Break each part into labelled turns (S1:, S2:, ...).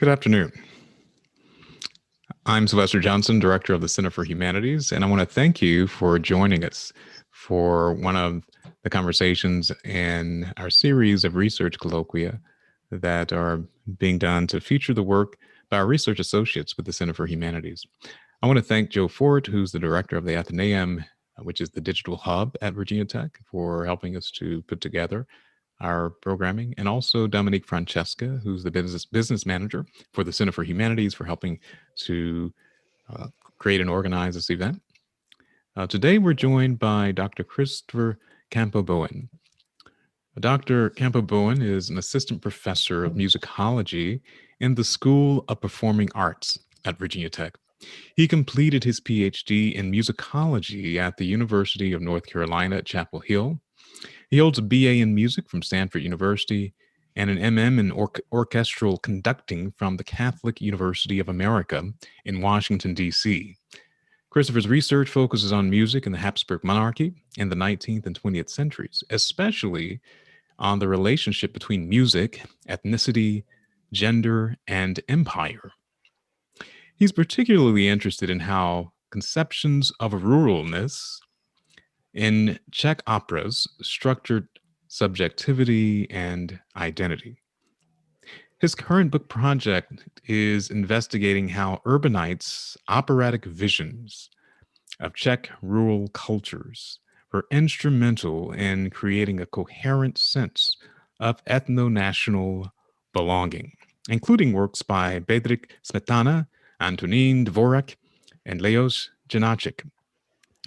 S1: Good afternoon. I'm Sylvester Johnson, Director of the Center for Humanities, and I want to thank you for joining us for one of the conversations in our series of research colloquia that are being done to feature the work by our research associates with the Center for Humanities. I want to thank Joe Fort, who's the Director of the Athenaeum, which is the digital hub at Virginia Tech, for helping us to put together our programming, and also Dominique Francesca, who's the business manager for the Center for Humanities, for helping to create and organize this event. Today, we're joined by Dr. Christopher Campo-Bowen. Dr. Campo-Bowen is an assistant professor of musicology in the School of Performing Arts at Virginia Tech. He completed his PhD in musicology at the University of North Carolina at Chapel Hill. He holds a BA in music from Stanford University and an MM in orchestral conducting from the Catholic University of America in Washington, D.C. Christopher's research focuses on music in the Habsburg monarchy in the 19th and 20th centuries, especially on the relationship between music, ethnicity, gender, and empire. He's particularly interested in how conceptions of ruralness in Czech operas structured subjectivity and identity. His current book project is investigating how urbanites' operatic visions of Czech rural cultures were instrumental in creating a coherent sense of ethno-national belonging, including works by Bedřich Smetana, Antonín Dvořák, and Leos Janáček.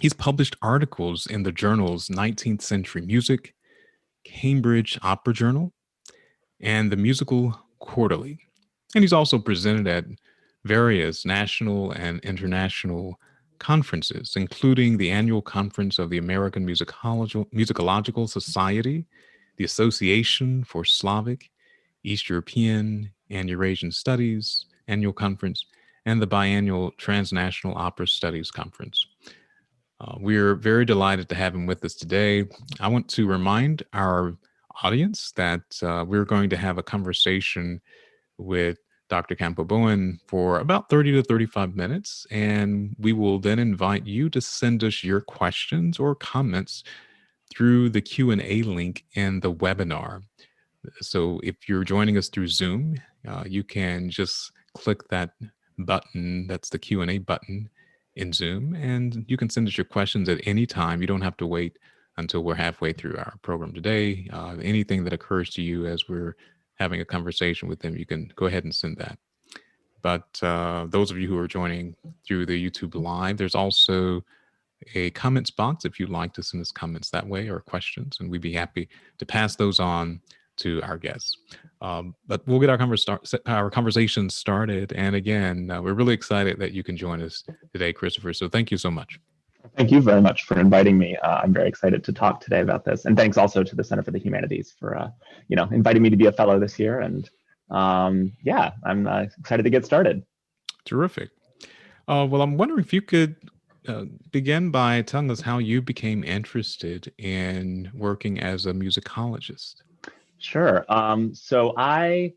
S1: He's published articles in the journals 19th Century Music, Cambridge Opera Journal, and the Musical Quarterly. And he's also presented at various national and international conferences, including the annual conference of the American Musicological Society, the Association for Slavic, East European, and Eurasian Studies annual conference, and the biannual Transnational Opera Studies Conference. We're very delighted to have him with us today. I want to remind our audience that we're going to have a conversation with Dr. Campo-Bowen for about 30 to 35 minutes, and we will then invite you to send us your questions or comments through the Q&A link in the webinar. So if you're joining us through Zoom, you can just click that button, that's the Q&A button in Zoom, and you can send us your questions at any time. You don't have to wait until we're halfway through our program today. Anything that occurs to you as we're having a conversation with them, you can go ahead and send that. But those of you who are joining through the YouTube Live, there's also a comments box if you'd like to send us comments that way or questions, and we'd be happy to pass those on to our guests. But we'll get our conversation started. And again, we're really excited that you can join us today, Christopher. So thank you so much.
S2: Thank you very much for inviting me. I'm very excited to talk today about this. And thanks also to the Center for the Humanities for inviting me to be a fellow this year. And yeah, I'm excited to get started.
S1: Terrific. Well, I'm wondering if you could begin by telling us how you became interested in working as a musicologist.
S2: Sure. So I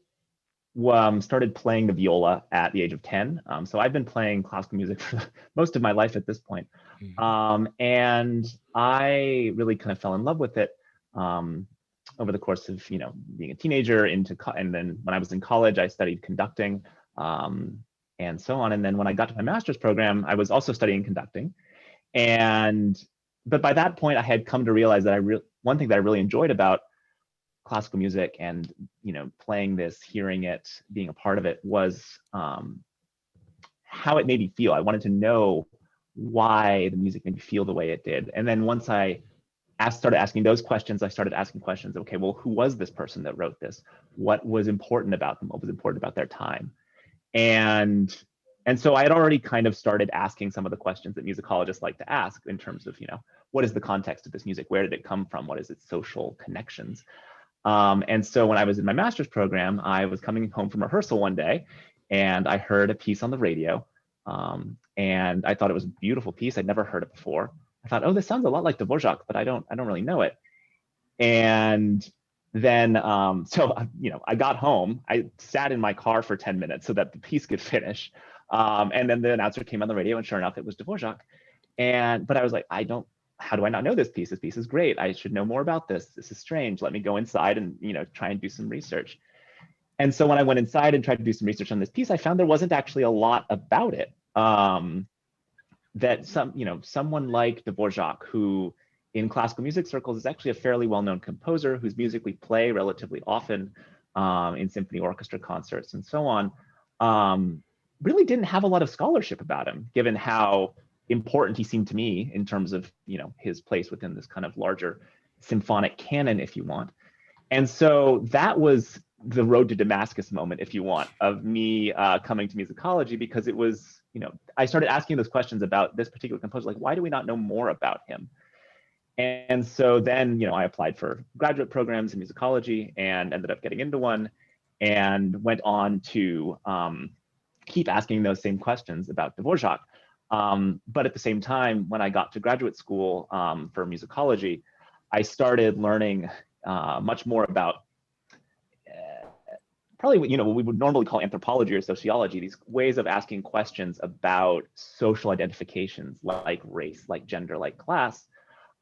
S2: started playing the viola at the age of 10. So I've been playing classical music for most of my life at this point. And I really kind of fell in love with it over the course of, being a teenager and then when I was in college, I studied conducting and so on. And then when I got to my master's program, I was also studying conducting. But by that point, I had come to realize that one thing that I really enjoyed about classical music and playing this, hearing it, being a part of it was how it made me feel. I wanted to know why the music made me feel the way it did. And then once I started asking those questions, I started asking questions. Okay, well, who was this person that wrote this? What was important about them? What was important about their time? And so I had already kind of started asking some of the questions that musicologists like to ask in terms of, what is the context of this music? Where did it come from? What is its social connections? And so when I was in my master's program, I was coming home from rehearsal one day and I heard a piece on the radio. And I thought it was a beautiful piece. I'd never heard it before. I thought, oh, this sounds a lot like Dvořák, but I don't really know it. And then I got home. I sat in my car for 10 minutes so that the piece could finish. And then the announcer came on the radio, and sure enough, it was Dvorak. But I was like, how do I not know this piece? This piece is great. I should know more about this. This is strange. Let me go inside and try and do some research. And so when I went inside and tried to do some research on this piece, I found there wasn't actually a lot about it. That someone like Dvorak, who in classical music circles is actually a fairly well-known composer whose music we play relatively often in symphony orchestra concerts and so on, really didn't have a lot of scholarship about him, given how important he seemed to me in terms of his place within this kind of larger symphonic canon, if you want. And so that was the road to Damascus moment, if you want, of me coming to musicology, because it was, I started asking those questions about this particular composer, like, why do we not know more about him? And so then, I applied for graduate programs in musicology and ended up getting into one, and went on to keep asking those same questions about Dvorak. But at the same time, when I got to graduate school for musicology, I started learning much more about probably what we would normally call anthropology or sociology, these ways of asking questions about social identifications like race, like gender, like class,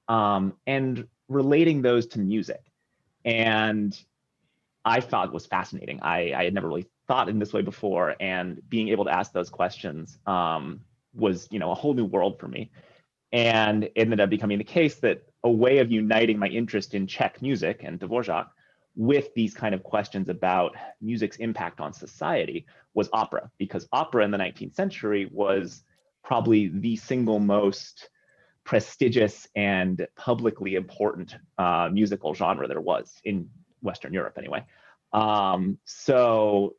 S2: and relating those to music. And I thought it was fascinating. I had never really thought in this way before, and being able to ask those questions was a whole new world for me. And it ended up becoming the case that a way of uniting my interest in Czech music and Dvorak with these kind of questions about music's impact on society was opera, because opera in the 19th century was probably the single most prestigious and publicly important musical genre there was in Western Europe anyway. So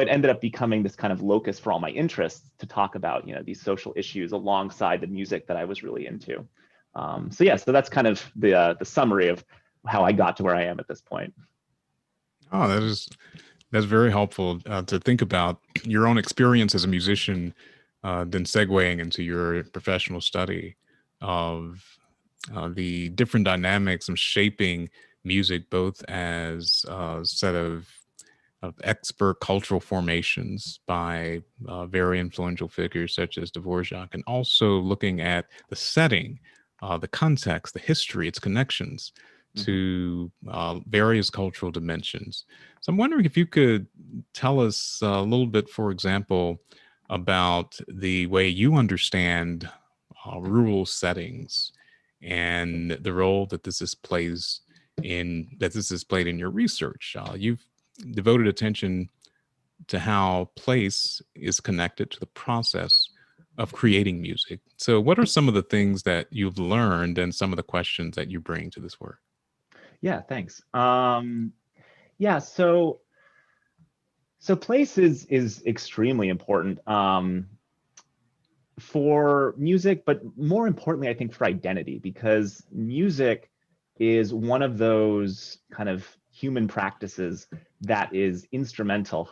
S2: it ended up becoming this kind of locus for all my interests to talk about, these social issues alongside the music that I was really into. So that's kind of the summary of how I got to where I am at this point.
S1: Oh, that's very helpful to think about your own experience as a musician, then segueing into your professional study of the different dynamics of shaping music, both as a set of expert cultural formations by very influential figures such as Dvorak, and also looking at the setting, the context, the history, its connections to various cultural dimensions. So I'm wondering if you could tell us a little bit, for example, about the way you understand rural settings and the role that this is played in your research. You've devoted attention to how place is connected to the process of creating music. So, what are some of the things that you've learned and some of the questions that you bring to this work?
S2: Yeah, thanks. Yeah, so place is extremely important for music, but more importantly, I think for identity, because music is one of those kind of human practices that is instrumental,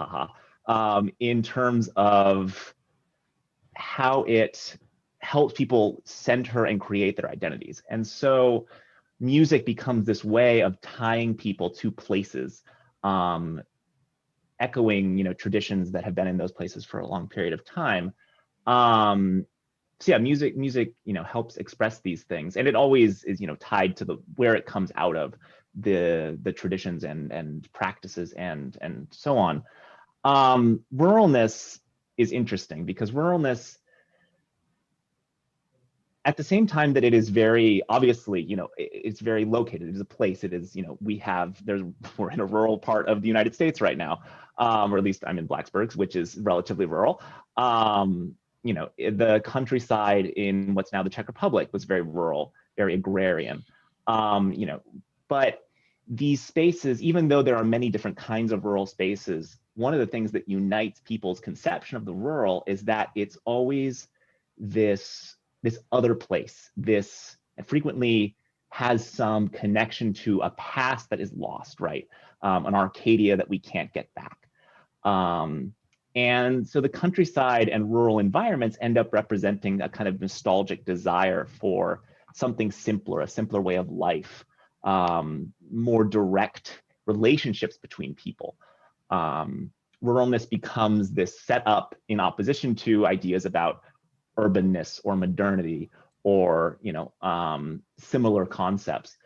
S2: in terms of how it helps people center and create their identities. And so music becomes this way of tying people to places, echoing, traditions that have been in those places for a long period of time. So yeah, music, helps express these things, and it always is, tied to where it comes out of, the traditions and practices and so on. Ruralness is interesting because ruralness, at the same time that it is very obviously, it's very located. It is a place. It is, we're in a rural part of the United States right now, or at least I'm in Blacksburg, which is relatively rural. The countryside in what's now the Czech Republic was very rural, very agrarian. But these spaces, even though there are many different kinds of rural spaces, one of the things that unites people's conception of the rural is that it's always this other place, and frequently has some connection to a past that is lost, right? An Arcadia that we can't get back. And so the countryside and rural environments end up representing a kind of nostalgic desire for something simpler, a simpler way of life, more direct relationships between people. Ruralness becomes this setup in opposition to ideas about urbanness or modernity or similar concepts.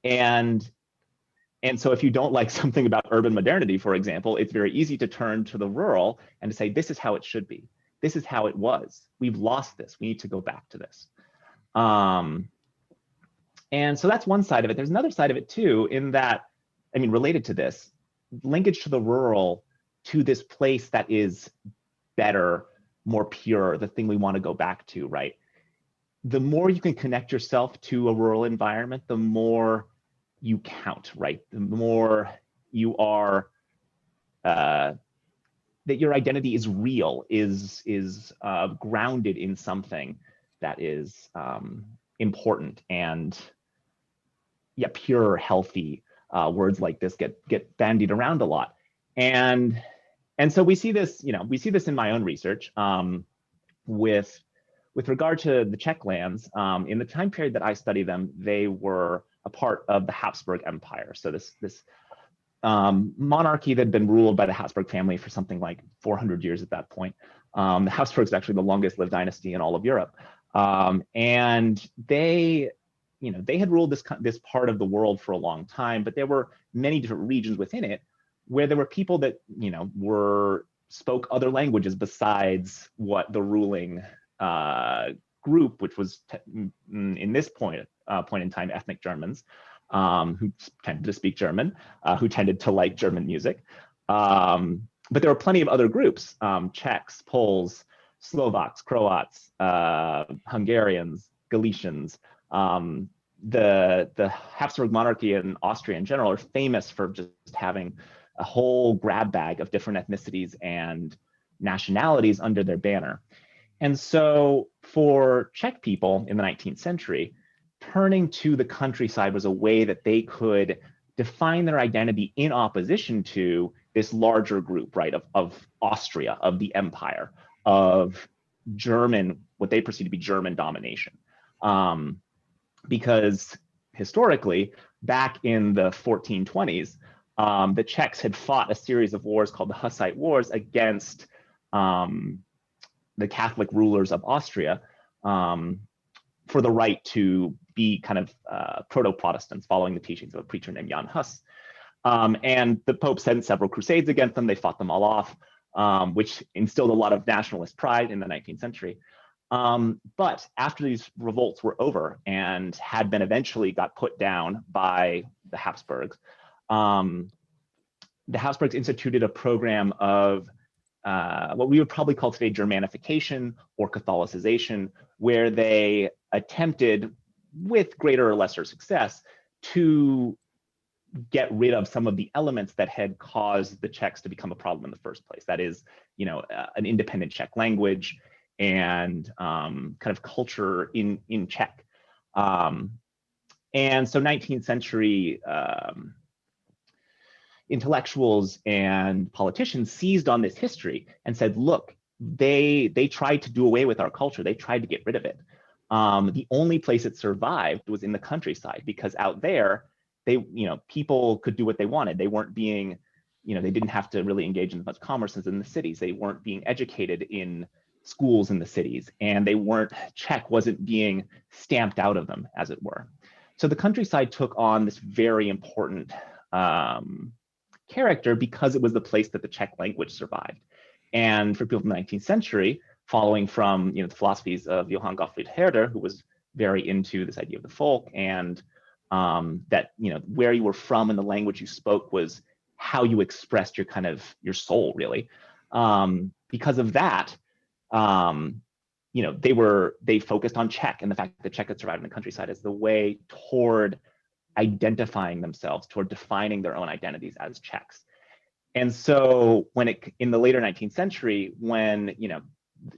S2: And so if you don't like something about urban modernity, for example, it's very easy to turn to the rural and to say, this is how it should be. This is how it was. We've lost this. We need to go back to this. And so that's one side of it. There's another side of it too, in that, related to this, linkage to the rural, to this place that is better, more pure, the thing we want to go back to, right? The more you can connect yourself to a rural environment, the more you count, right? The more you are, that your identity is real, is grounded in something that is important and pure, healthy. Words like this get bandied around a lot, and so we see this, in my own research with regard to the Czech lands. In the time period that I study them, they were a part of the Habsburg Empire. So this monarchy that had been ruled by the Habsburg family for something like 400 years at that point. The Habsburgs is actually the longest lived dynasty in all of Europe. And they had ruled this part of the world for a long time, but there were many different regions within it where there were people that, spoke other languages besides what the ruling group, which was in this point in time, ethnic Germans, who tended to speak German, who tended to like German music. But there were plenty of other groups, Czechs, Poles, Slovaks, Croats, Hungarians, Galicians. The Habsburg monarchy and Austria in general are famous for just having a whole grab bag of different ethnicities and nationalities under their banner. And so for Czech people in the 19th century, turning to the countryside was a way that they could define their identity in opposition to this larger group, right, of Austria, of the empire, of German, what they perceive to be German domination. Because historically, back in the 1420s, the Czechs had fought a series of wars called the Hussite Wars against the Catholic rulers of Austria for the right to be kind of proto-Protestants, following the teachings of a preacher named Jan Hus. And the Pope sent several crusades against them. They fought them all off, which instilled a lot of nationalist pride in the 19th century. But after these revolts were over and had been eventually got put down by the Habsburgs, the Habsburgs instituted a program of what we would probably call today Germanification or Catholicization, where they attempted, with greater or lesser success, to get rid of some of the elements that had caused the Czechs to become a problem in the first place. That is, an independent Czech language and kind of culture in Czech. And so 19th century intellectuals and politicians seized on this history and said, look, they tried to do away with our culture. They tried to get rid of it. The only place it survived was in the countryside, because out there, people could do what they wanted. They weren't being, they didn't have to really engage in as much commerce as in the cities. They weren't being educated in schools in the cities, and Czech wasn't being stamped out of them, as it were. So the countryside took on this very important character because it was the place that the Czech language survived. And for people in the 19th century, following from the philosophies of Johann Gottfried Herder, who was very into this idea of the folk, and that where you were from and the language you spoke was how you expressed your soul, really. Because of that, they focused on Czech and the fact that Czech had survived in the countryside as the way toward identifying themselves, toward defining their own identities as Czechs. And so in the later 19th century, when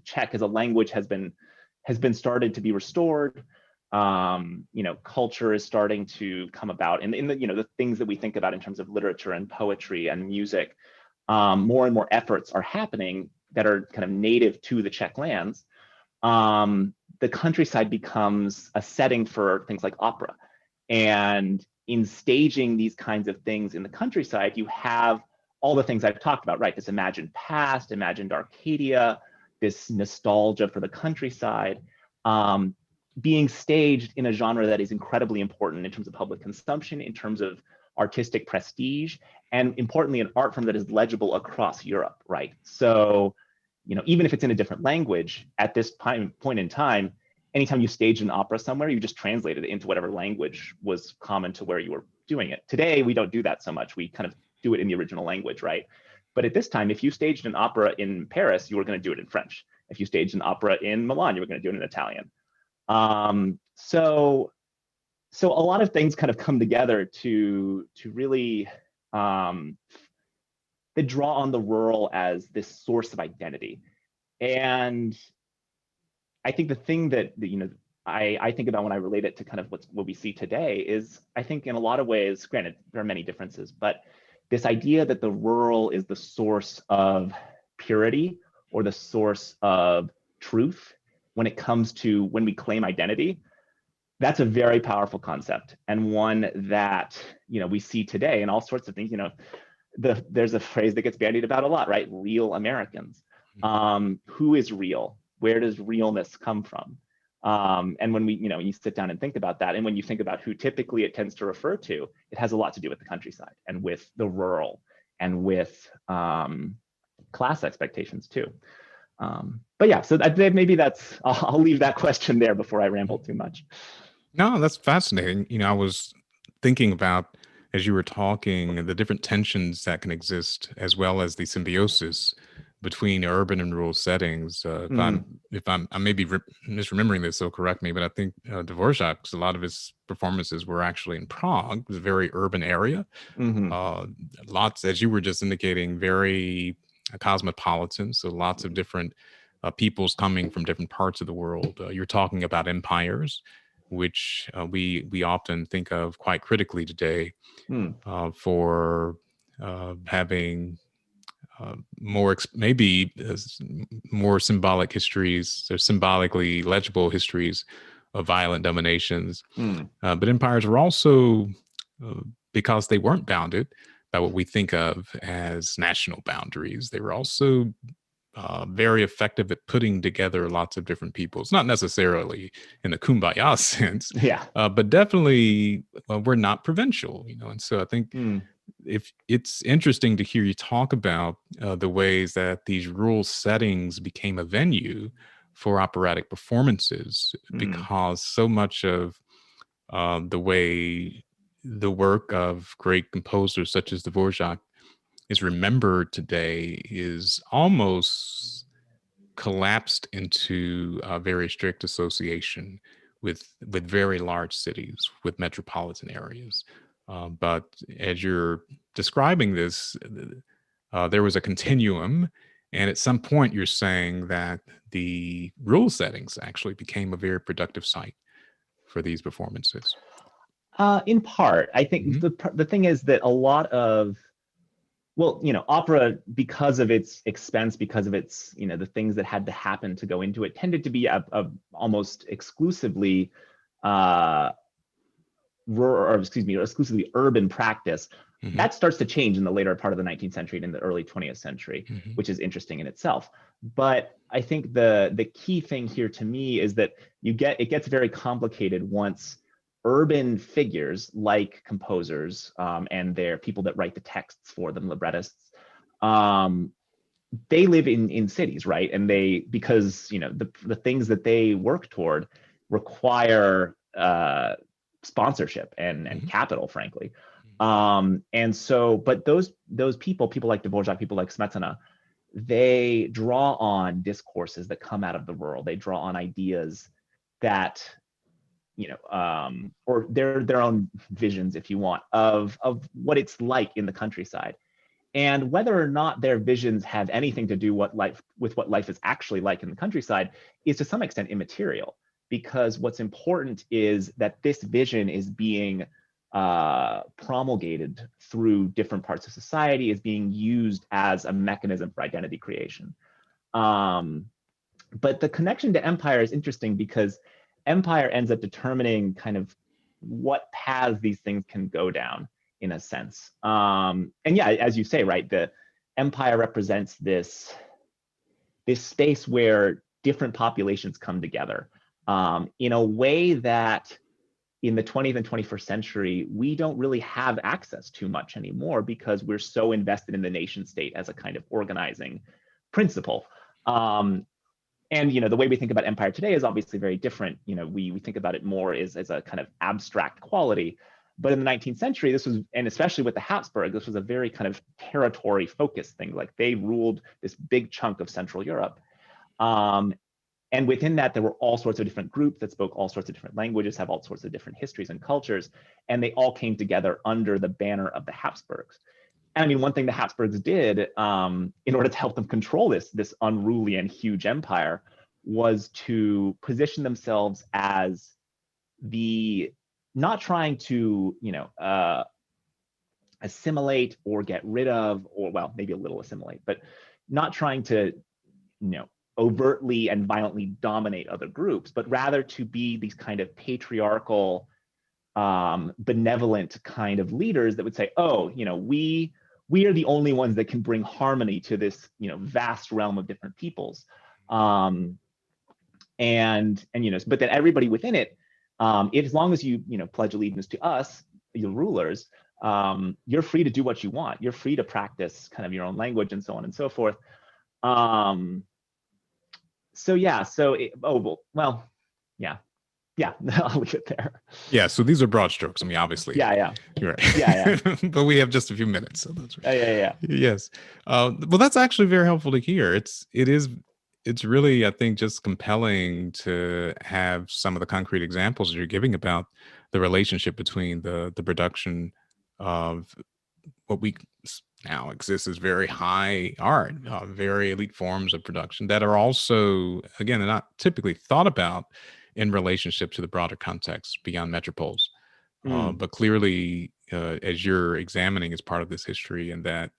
S2: Czech as a language has been started to be restored, culture is starting to come about, and in the things that we think about in terms of literature and poetry and music, more and more efforts are happening that are kind of native to the Czech lands. The countryside becomes a setting for things like opera. And in staging these kinds of things in the countryside, you have all the things I've talked about, right? This imagined past, imagined Arcadia, this nostalgia for the countryside, being staged in a genre that is incredibly important in terms of public consumption, in terms of artistic prestige, and importantly, an art form that is legible across Europe, right? So, even if it's in a different language, at this point in time, anytime you stage an opera somewhere, you just translated it into whatever language was common to where you were doing it. Today, we don't do that so much. We kind of do it in the original language, right? But at this time, if you staged an opera in Paris, you were going to do it in French. If you staged an opera in Milan, you were going to do it in Italian. So a lot of things kind of come together to really they draw on the rural as this source of identity. And I think the thing that I think about when I relate it to kind of what we see today is, I think in a lot of ways, granted, there are many differences, but this idea that the rural is the source of purity or the source of truth when it comes to when we claim identity, that's a very powerful concept, and one that we see today in all sorts of things. There's a phrase that gets bandied about a lot, right? Real Americans. Who is real? Where does realness come from? And when you sit down and think about that, and when you think about who typically it tends to refer to, it has a lot to do with the countryside and with the rural and with class expectations too. But yeah, so maybe I'll leave that question there before I ramble too much.
S1: No, that's fascinating. I was thinking about, as you were talking, the different tensions that can exist, as well as the symbiosis between urban and rural settings. I may be misremembering this, so correct me, but I think Dvorak's, a lot of his performances were actually in Prague. It was a very urban area. Lots, as you were just indicating, very cosmopolitan. So lots of different peoples coming from different parts of the world. You're talking about empires, which we often think of quite critically today for having maybe more symbolic histories, or symbolically legible histories of violent dominations. But empires were also, because they weren't bounded by what we think of as national boundaries, they were also very effective at putting together lots of different peoples, not necessarily in the kumbaya sense, but definitely we're not provincial, and so I think if it's interesting to hear you talk about the ways that these rural settings became a venue for operatic performances, because so much of the way the work of great composers such as Dvorak is remembered today is almost collapsed into a very strict association with very large cities, with metropolitan areas. But as you're describing this, there was a continuum, and at some point you're saying that the rural settings actually became a very productive site for these performances.
S2: In part, I think the thing is that a lot of opera, because of its expense, because of its, the things that had to happen to go into it, tended to be a almost exclusively exclusively urban practice. That starts to change in the later part of the 19th century and in the early 20th century, which is interesting in itself. But I think the key thing here to me is that it gets very complicated once urban figures like composers and their people that write the texts for them, librettists, they live in cities, right? And because the things that they work toward require sponsorship and capital, frankly. And so, but those people like Dvorak, people like Smetana, they draw on discourses that come out of the rural. They draw on ideas that or their own visions, if you want, of what it's like in the countryside. And whether or not their visions have anything to do with what life is actually like in the countryside is to some extent immaterial, because what's important is that this vision is being promulgated through different parts of society, is being used as a mechanism for identity creation. But the connection to empire is interesting because empire ends up determining kind of what paths these things can go down in a sense. And yeah, as you say, right, the empire represents this space where different populations come together in a way that in the 20th and 21st century, we don't really have access to much anymore because we're so invested in the nation state as a kind of organizing principle. And the way we think about empire today is obviously very different. We think about it more as a kind of abstract quality. But in the 19th century, this was, and especially with the Habsburg, this was a very kind of territory focused thing. Like they ruled this big chunk of Central Europe. And within that, there were all sorts of different groups that spoke all sorts of different languages, have all sorts of different histories and cultures. And they all came together under the banner of the Habsburgs. And I mean, one thing the Habsburgs did in order to help them control this unruly and huge empire was to position themselves as not trying to, assimilate or get rid of, or well, maybe a little assimilate, but not trying to, overtly and violently dominate other groups, but rather to be these kind of patriarchal, benevolent kind of leaders that would say, oh, we are the only ones that can bring harmony to this, vast realm of different peoples. And but then everybody within it, as long as you, pledge allegiance to us, your rulers, you're free to do what you want. You're free to practice kind of your own language and so on and so forth. So yeah, yeah, I'll leave it there.
S1: Yeah, so these are broad strokes. I mean, obviously.
S2: Yeah.
S1: You're right.
S2: Yeah.
S1: But we have just a few minutes, so that's right.
S2: Yeah.
S1: Yes. Well, that's actually very helpful to hear. It's really, I think, just compelling to have some of the concrete examples you're giving about the relationship between the production of what we now exists as very high art, very elite forms of production that are also, again, they're not typically thought about in relationship to the broader context beyond metropoles. But clearly, as you're examining as part of this history, and that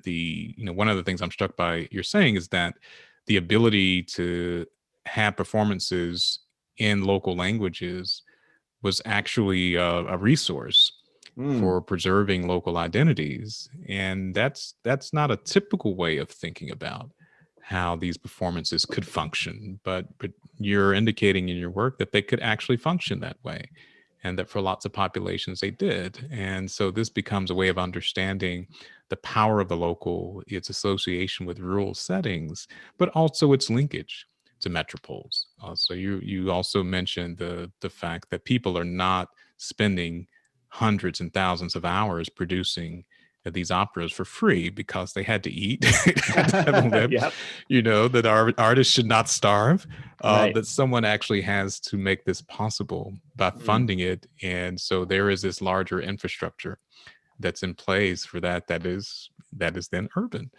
S1: one of the things I'm struck by you're saying is that the ability to have performances in local languages was actually a resource for preserving local identities. And that's not a typical way of thinking about how these performances could function, but you're indicating in your work that they could actually function that way, and that for lots of populations they did. And so this becomes a way of understanding the power of the local, its association with rural settings, but also its linkage to metropoles. So you also mentioned the fact that people are not spending hundreds and thousands of hours producing these operas for free because they had to eat, had to have a live.
S2: Yep.
S1: That our artists should not starve,
S2: Right.
S1: that someone actually has to make this possible by funding it. And so there is this larger infrastructure that's in place for that is then urban.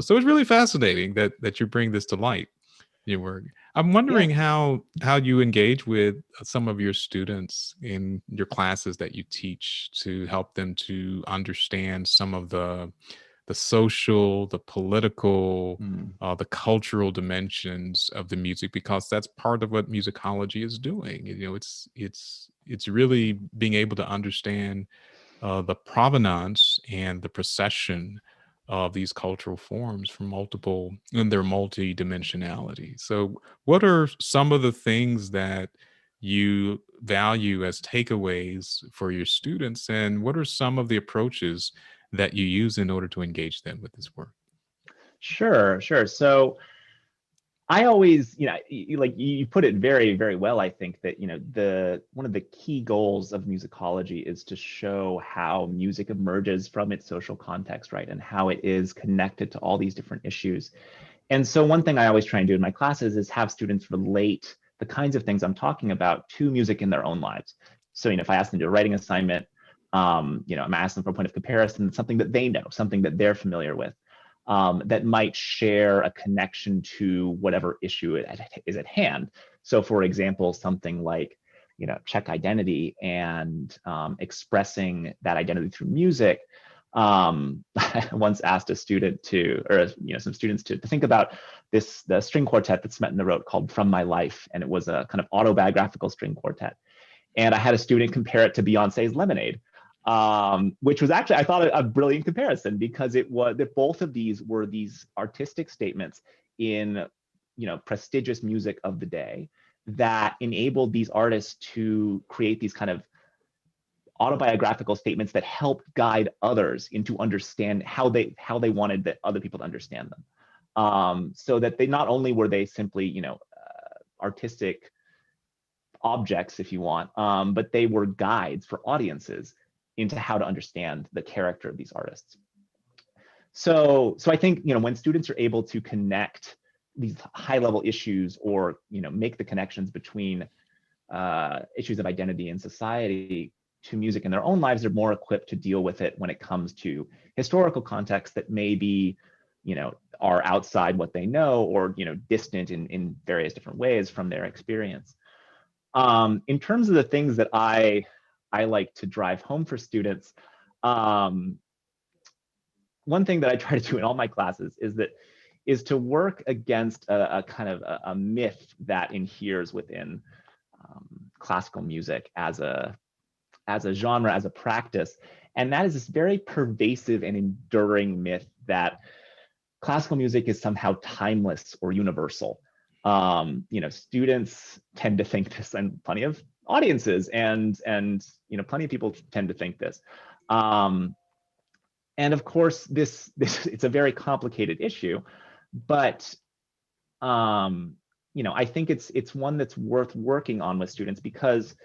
S1: So it's really fascinating that you bring this to light. Your work. I'm wondering how you engage with some of your students in your classes that you teach to help them to understand some of the social, the political, the cultural dimensions of the music, because that's part of what musicology is doing. It's really being able to understand the provenance and the procession of these cultural forms from in their multi-dimensionality. So what are some of the things that you value as takeaways for your students, and what are some of the approaches that you use in order to engage them with this work?
S2: Sure. So I always, you put it very, very well. I think that, one of the key goals of musicology is to show how music emerges from its social context, right? And how it is connected to all these different issues. And so one thing I always try and do in my classes is have students relate the kinds of things I'm talking about to music in their own lives. So, if I ask them to do a writing assignment, I'm asking for a point of comparison, something that they know, something that they're familiar with. That might share a connection to whatever issue is at hand. So for example, something like, Czech identity and expressing that identity through music. I once asked a student some students to think about the string quartet that Smetana wrote called From My Life. And it was a kind of autobiographical string quartet. And I had a student compare it to Beyonce's Lemonade, which was actually, I thought, a brilliant comparison, because it was that both of these were these artistic statements in, prestigious music of the day that enabled these artists to create these kind of autobiographical statements that helped guide others into understand how they wanted that other people to understand them. So that they not only were they simply, artistic objects, if you want, but they were guides for audiences into how to understand the character of these artists. So I think, when students are able to connect these high level issues, or, make the connections between issues of identity and society to music in their own lives, they're more equipped to deal with it when it comes to historical contexts that maybe, are outside what they know, or, distant in various different ways from their experience. In terms of the things that I like to drive home for students, one thing that I try to do in all my classes is to work against a kind of a myth that inheres within classical music as a genre, as a practice. And that is this very pervasive and enduring myth that classical music is somehow timeless or universal. Students tend to think this, and plenty of audiences and plenty of people tend to think this. And of course, this it's a very complicated issue, but I think it's one that's worth working on with students, because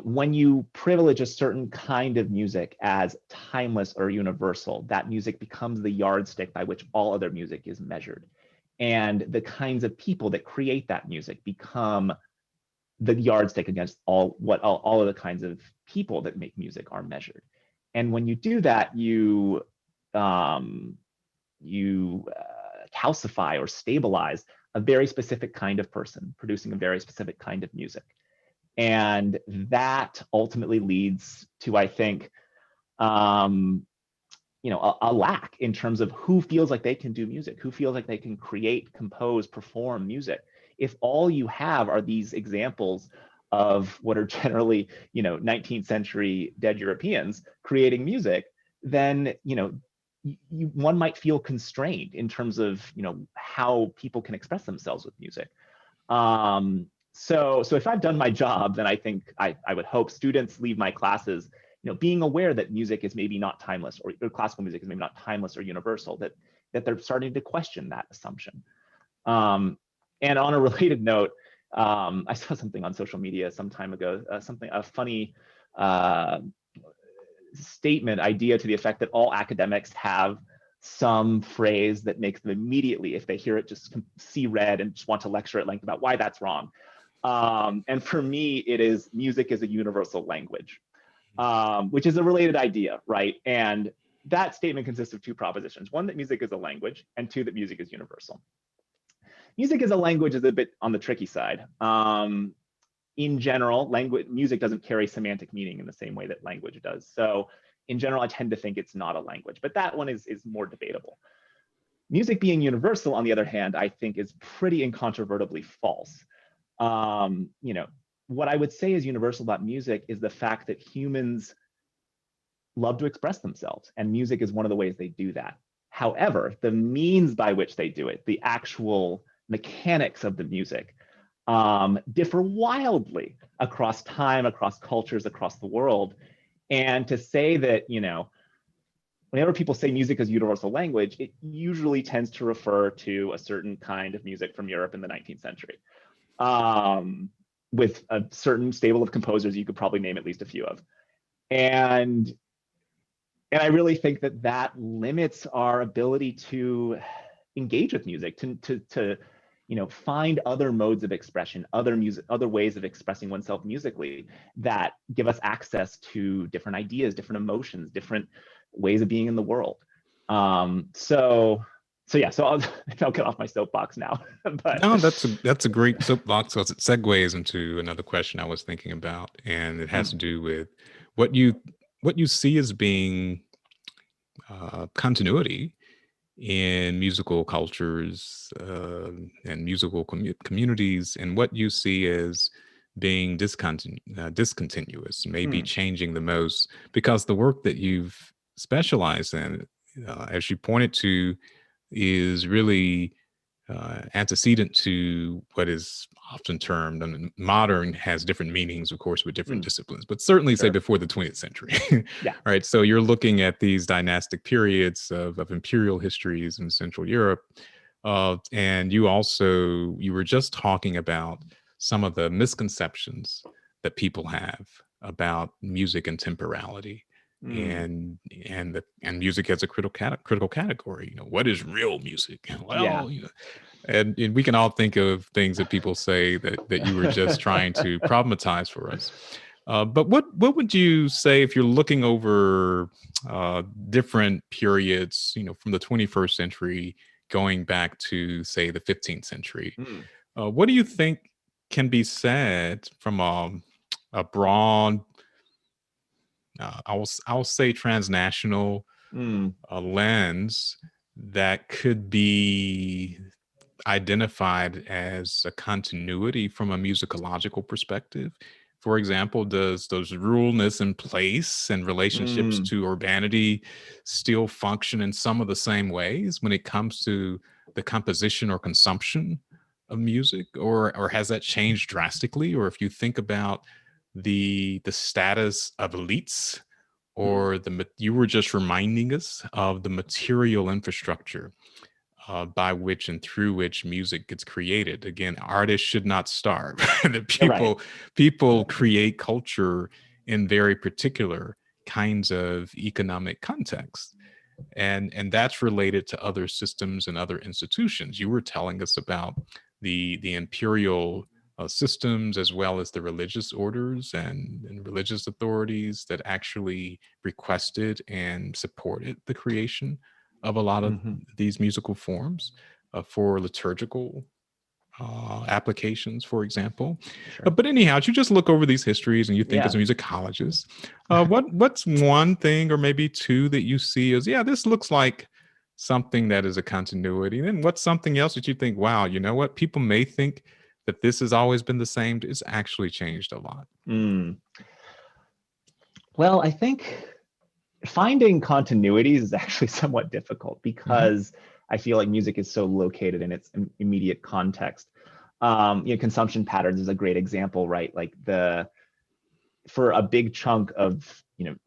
S2: when you privilege a certain kind of music as timeless or universal, that music becomes the yardstick by which all other music is measured. And the kinds of people that create that music become the yardstick against all of the kinds of people that make music are measured. And when you do that, you calcify or stabilize a very specific kind of person producing a very specific kind of music. And that ultimately leads to, I think, a lack in terms of who feels like they can do music, who feels like they can create, compose, perform music. If all you have are these examples of what are generally, 19th century dead Europeans creating music, then, one might feel constrained in terms of, how people can express themselves with music. So if I've done my job, then I think I would hope students leave my classes, being aware that music is maybe not timeless, or classical music is maybe not timeless or universal, that they're starting to question that assumption. And on a related note, I saw something on social media some time ago, a funny statement, idea to the effect that all academics have some phrase that makes them immediately, if they hear it, just see red and just want to lecture at length about why that's wrong. And for me, it is music is a universal language, which is a related idea, right? And that statement consists of two propositions. One, that music is a language, and two, that music is universal. Music as a language is a bit on the tricky side. In general, music doesn't carry semantic meaning in the same way that language does. So in general, I tend to think it's not a language, but that one is more debatable. Music being universal, on the other hand, I think is pretty incontrovertibly false. What I would say is universal about music is the fact that humans love to express themselves, and music is one of the ways they do that. However, the means by which they do it, the actual mechanics of the music, differ wildly across time, across cultures, across the world. And to say that, whenever people say music is universal language, it usually tends to refer to a certain kind of music from Europe in the 19th century, with a certain stable of composers you could probably name at least a few of. And I really think that limits our ability to engage with music, to find other modes of expression, other ways of expressing oneself musically that give us access to different ideas, different emotions, different ways of being in the world. So I'll get off my soapbox now. But
S1: no, that's a great soapbox, because it segues into another question I was thinking about, and it has to do with what you see as being continuity in musical cultures and musical communities, and what you see as being discontinuous, maybe
S2: Mm,
S1: changing the most, because the work that you've specialized in, as you pointed to, is really antecedent to what is often termed, and modern has different meanings, of course, with different
S2: mm,
S1: disciplines, but certainly say
S2: sure.
S1: before the 20th century.
S2: Yeah.
S1: Right. So you're looking at these dynastic periods of imperial histories in Central Europe. And you were just talking about some of the misconceptions that people have about music and temporality,
S2: Mm,
S1: and music as a critical category. What is real music?
S2: yeah.
S1: Well, and we can all think of things that people say that you were just trying to problematize for us. But what would you say if you're looking over different periods, from the 21st century going back to, say, the 15th century?
S2: Mm,
S1: What do you think can be said from a broad, I'll say transnational
S2: mm,
S1: lens that could be identified as a continuity from a musicological perspective? For example, does those ruralness in place and relationships
S2: mm,
S1: to urbanity still function in some of the same ways when it comes to the composition or consumption of music, or has that changed drastically? Or if you think about the status of elites,
S2: mm.
S1: or you were just reminding us of the material infrastructure by which and through which music gets created. Again, artists should not starve. That
S2: Right.
S1: people create culture in very particular kinds of economic contexts, and that's related to other systems and other institutions. You were telling us about the imperial systems, as well as the religious orders and religious authorities that actually requested and supported the creation of a lot of
S2: Hmm.
S1: these musical forms for liturgical applications, for example.
S2: Sure.
S1: But anyhow, as you just look over these histories and you think as
S2: Yeah.
S1: a musicologist, what's one thing or maybe two that you see as, yeah, this looks like something that is a continuity? And then what's something else that you think, wow, you know what? People may think that this has always been the same. It's actually changed a lot.
S2: Mm. Well, I think finding continuities is actually somewhat difficult
S1: Hmm.
S2: because I feel like music is so located in its immediate context. Consumption patterns is a great example, right? Like for a big chunk of,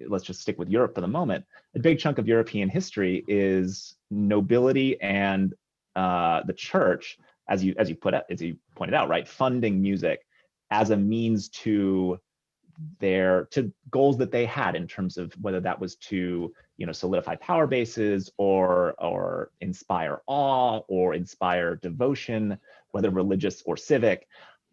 S2: let's just stick with Europe for the moment. A big chunk of European history is nobility and the church, as you pointed out, right, funding music as a means to goals that they had in terms of whether that was to solidify power bases or inspire awe or inspire devotion, whether religious or civic.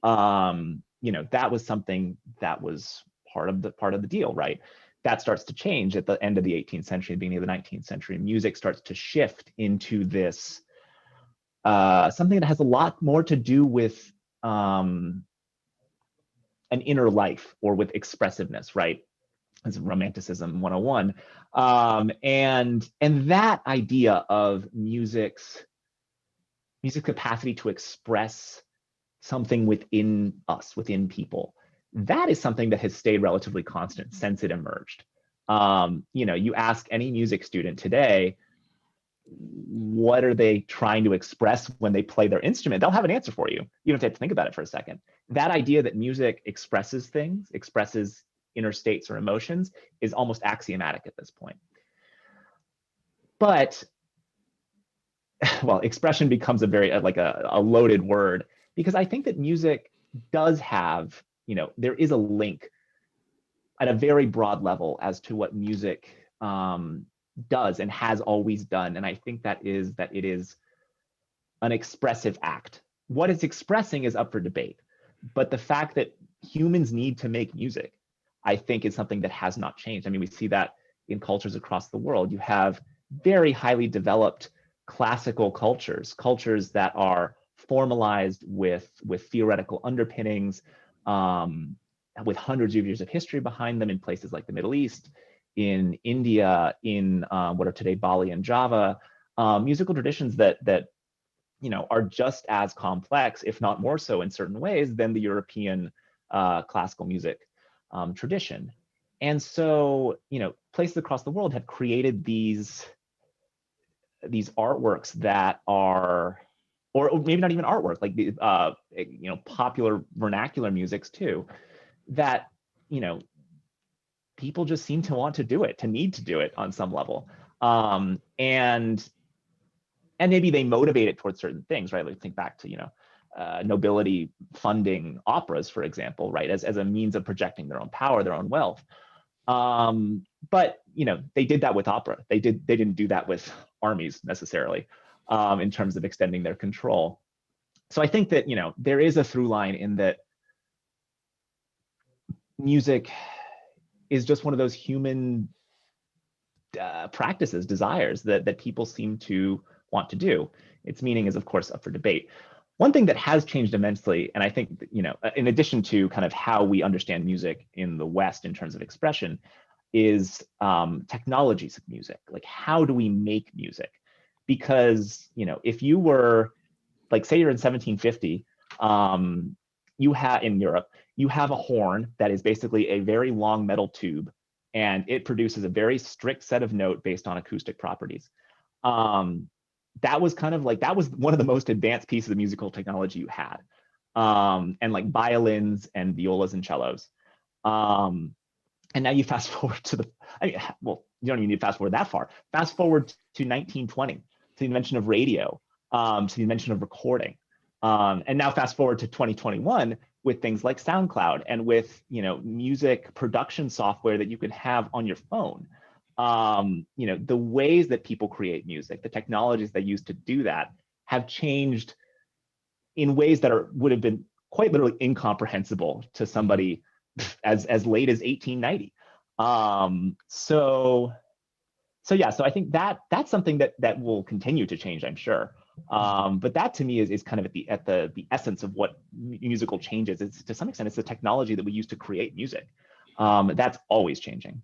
S2: That was something that was part of the deal, right? That starts to change at the end of the 18th century, beginning of the 19th century. Music starts to shift into this something that has a lot more to do with an inner life or with expressiveness, right? As Romanticism 101. And that idea of music's capacity to express something within us, within people, that is something that has stayed relatively constant since it emerged. You ask any music student today, what are they trying to express when they play their instrument? They'll have an answer for you. You don't have to think about it for a second. That idea that music expresses things, expresses inner states or emotions, is almost axiomatic at this point. But well, expression becomes a very like a loaded word, because I think that music does have, there is a link at a very broad level as to what music does and has always done. And I think that it is an expressive act. What it's expressing is up for debate. But the fact that humans need to make music, I think, is something that has not changed. I mean, we see that in cultures across the world. You have very highly developed classical cultures that are formalized with theoretical underpinnings, with hundreds of years of history behind them in places like the Middle East, in India, in what are today Bali and Java, musical traditions that are just as complex, if not more so in certain ways, than the European classical music tradition. And so, places across the world have created these artworks that are, or maybe not even artwork, like popular vernacular musics too, that people just seem to want to do it, to need to do it on some level, and maybe they motivate it towards certain things, right? Like think back to nobility funding operas, for example, right, as a means of projecting their own power, their own wealth. But they did that with opera. They didn't do that with armies necessarily, in terms of extending their control. So I think that there is a through line in that music is just one of those human practices, desires that people seem to want to do. Its meaning is, of course, up for debate. One thing that has changed immensely, and I think in addition to kind of how we understand music in the West in terms of expression, is technologies of music. Like, how do we make music? Because if you were, like, say you're in 1750, you have in Europe, you have a horn that is basically a very long metal tube, and it produces a very strict set of note based on acoustic properties. That was kind of like, that was one of the most advanced pieces of musical technology you had. And like violins and violas and cellos. And now you fast forward to well, you don't even need to fast forward that far. Fast forward to 1920, to the invention of radio, to the invention of recording. And now fast forward to 2021 with things like SoundCloud and with music production software that you can have on your phone. The ways that people create music, the technologies they use to do that, have changed in ways that would have been quite literally incomprehensible to somebody as late as 1890. So I think that's something that will continue to change, I'm sure. But that to me is kind of at the essence of what musical changes. It's, to some extent, it's the technology that we use to create music. That's always changing.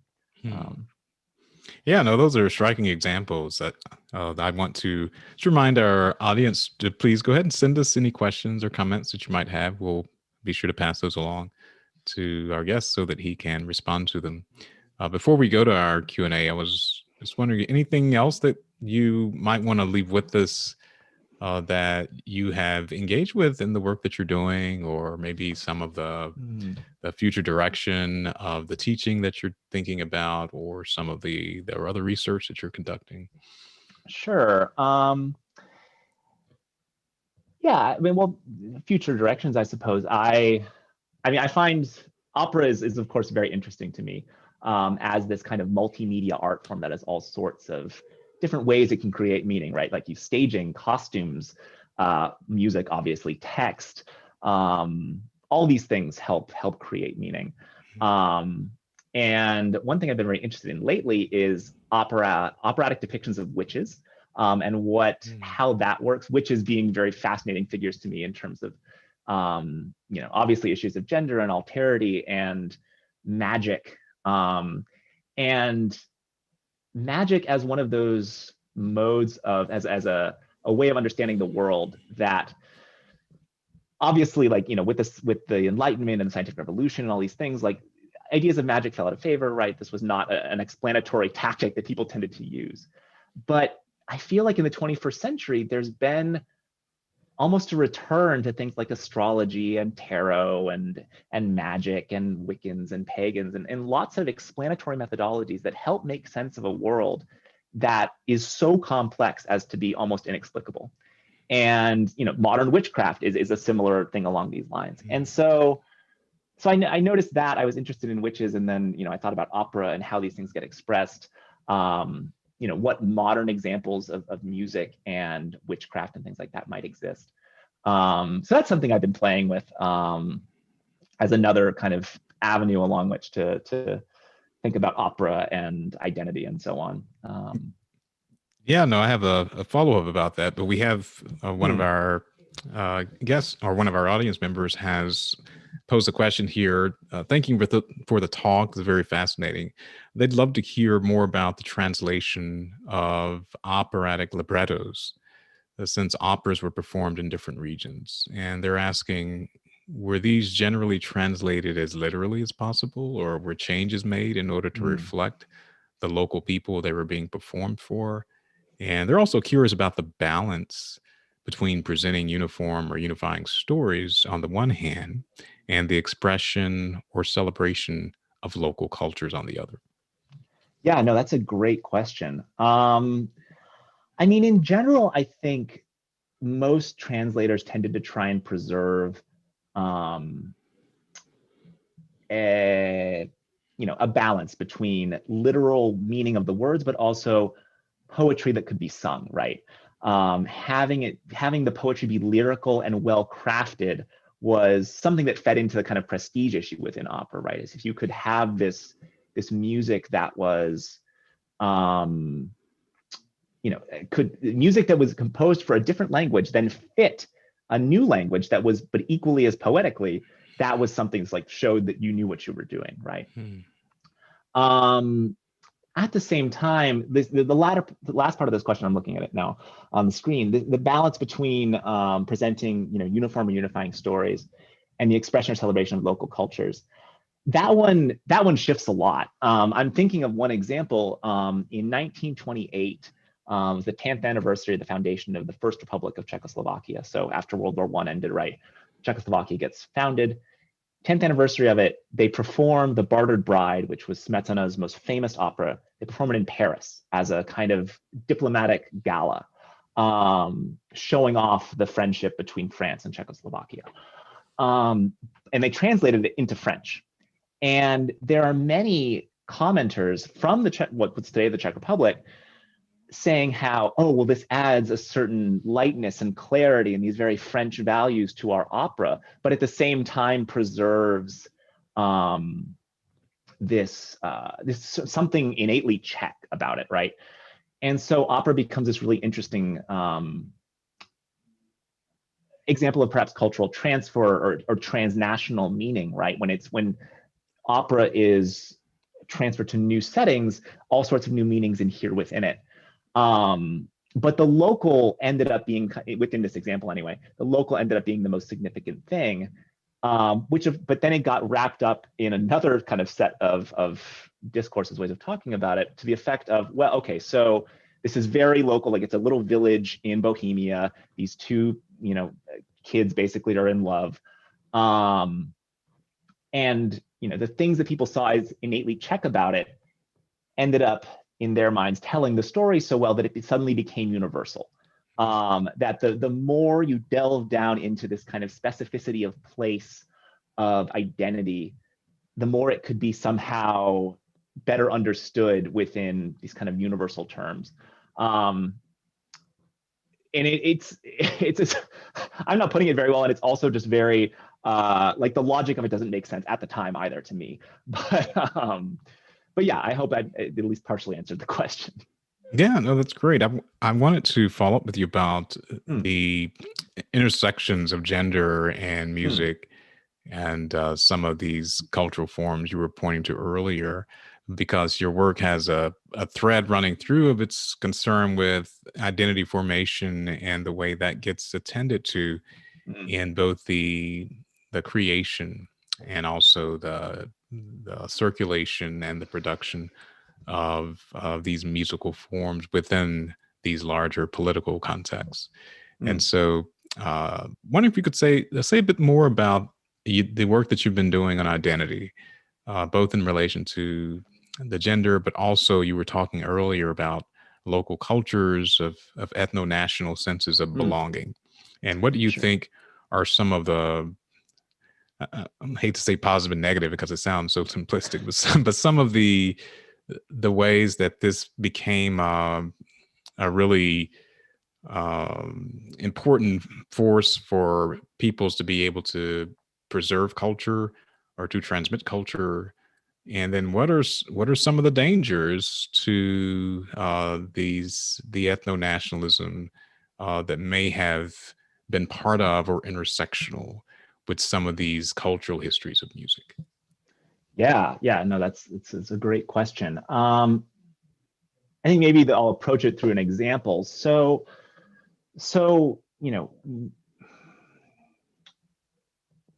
S1: Yeah, no, those are striking examples that I want to just remind our audience to please go ahead and send us any questions or comments that you might have. We'll be sure to pass those along to our guest so that he can respond to them. Before we go to our Q&A, I was just wondering, anything else that you might want to leave with us that you have engaged with in the work that you're doing, or maybe some of the future direction of the teaching that you're thinking about, or some of the other research that you're conducting?
S2: Sure. Yeah, I mean, well, future directions, I suppose. I find opera is of course very interesting to me, as this kind of multimedia art form that has all sorts of different ways it can create meaning, right? Like you staging, costumes, music, obviously, text. All these things help create meaning. And one thing I've been very interested in lately is operatic depictions of witches, and how that works. Witches being very fascinating figures to me in terms of obviously issues of gender and alterity and magic, and magic as one of those modes of as a way of understanding the world that obviously, like, with the Enlightenment and the scientific revolution and all these things, like, ideas of magic fell out of favor, right? This was not an explanatory tactic that people tended to use. But I feel like in the 21st century, there's been almost a return to things like astrology and tarot and magic and Wiccans and pagans and lots of explanatory methodologies that help make sense of a world that is so complex as to be almost inexplicable. And modern witchcraft is a similar thing along these lines. And so I noticed that I was interested in witches, and then I thought about opera and how these things get expressed. What modern examples of music and witchcraft and things like that might exist. So that's something I've been playing with, as another kind of avenue along which to think about opera and identity and so on.
S1: Yeah, no, I have a follow-up about that, but we have one of our guests, or one of our audience members, has posed a question here. Thank you for the talk. It's very fascinating. They'd love to hear more about the translation of operatic librettos, since operas were performed in different regions. And they're asking, were these generally translated as literally as possible, or were changes made in order to
S2: Mm.
S1: reflect the local people they were being performed for? And they're also curious about the balance between presenting uniform or unifying stories on the one hand and the expression or celebration of local cultures on the other.
S2: Yeah, no, that's a great question. I mean, in general, I think most translators tended to try and preserve um, a, a balance between literal meaning of the words, but also poetry that could be sung, right? Having the poetry be lyrical and well crafted was something that fed into the kind of prestige issue within opera, right? Is if you could have this music that was um, could music that was composed for a different language then fit a new language that was but equally as poetically, that was something that's like showed that you knew what you were doing, right?
S1: Hmm.
S2: um at the same time, the last part of this question, I'm looking at it now on the screen, the balance between presenting uniform or unifying stories and the expression or celebration of local cultures, that one shifts a lot. I'm thinking of one example. In 1928, was the 10th anniversary of the foundation of the First Republic of Czechoslovakia. So after World War I ended, right, Czechoslovakia gets founded. 10th anniversary of it, they performed The Bartered Bride, which was Smetana's most famous opera. They performed it in Paris as a kind of diplomatic gala, showing off the friendship between France and Czechoslovakia. And they translated it into French. And there are many commenters from what's today the Czech Republic saying how, oh, well, this adds a certain lightness and clarity and these very French values to our opera, but at the same time preserves this something innately Czech about it, right? And so opera becomes this really interesting example of perhaps cultural transfer or transnational meaning, right? When opera is transferred to new settings, all sorts of new meanings inhere within it. But the local ended up being, within this example anyway, the local ended up being the most significant thing, but then it got wrapped up in another kind of set of discourses, ways of talking about it, to the effect of, well, okay, so this is very local, like it's a little village in Bohemia. These two, kids basically are in love. And the things that people saw as innately Czech about it ended up in their minds telling the story so well that it suddenly became universal. That the more you delve down into this kind of specificity of place, of identity, the more it could be somehow better understood within these kind of universal terms. And it's I'm not putting it very well, and it's also just very like the logic of it doesn't make sense at the time either to me. But yeah, I hope I at least partially answered the question.
S1: Yeah, no, that's great. I wanted to follow up with you about
S2: Mm,
S1: the intersections of gender and
S2: mm,
S1: music and some of these cultural forms you were pointing to earlier, because your work has a thread running through of its concern with identity formation and the way that gets attended to
S2: mm,
S1: in both the creation and also the circulation and the production of these musical forms within these larger political contexts. And
S2: mm.
S1: so, wonder if you could say a bit more about the work that you've been doing on identity, both in relation to the gender, but also you were talking earlier about local cultures of ethno-national senses of
S2: Mm,
S1: belonging. And what do you
S2: sure.
S1: think are some of the I hate to say positive and negative because it sounds so simplistic, but some of the ways that this became a really important force for peoples to be able to preserve culture or to transmit culture. And then what are some of the dangers to the ethno nationalism that may have been part of or intersectional with some of these cultural histories of music?
S2: Yeah, no, it's a great question. I think maybe I'll approach it through an example. So